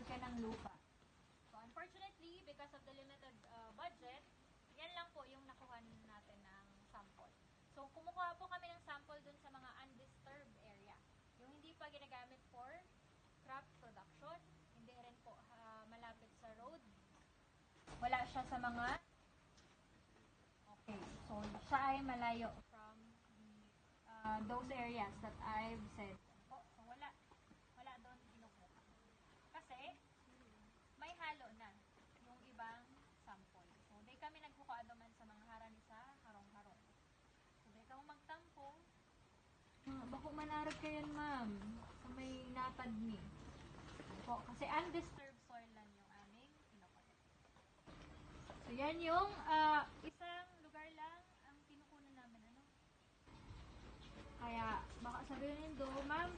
ka ng lupa. So, unfortunately, because of the limited budget, yan lang po yung nakuha natin ng sample. So, kumukuha po kami ng sample dun sa mga undisturbed area. Yung hindi pa ginagamit for crop production, hindi rin po malapit sa road. Wala siya sa mga, okay, so siya ay malayo from those areas that I've said. So, wala doon kinukuha. Kasi, may halo na yung ibang sample. So, di kami nagkukuha naman sa mga harani sa harong-harong. So, di ka magtampo. Bako manarag kayan, ma'am. Sa may napad ni. Po, kasi undisturbed soil lang yung aming kinukuha. So, yan yung Isang lugar lang ang kinukuha namin. Ano? kaya baka sabihin niyo, ma'am,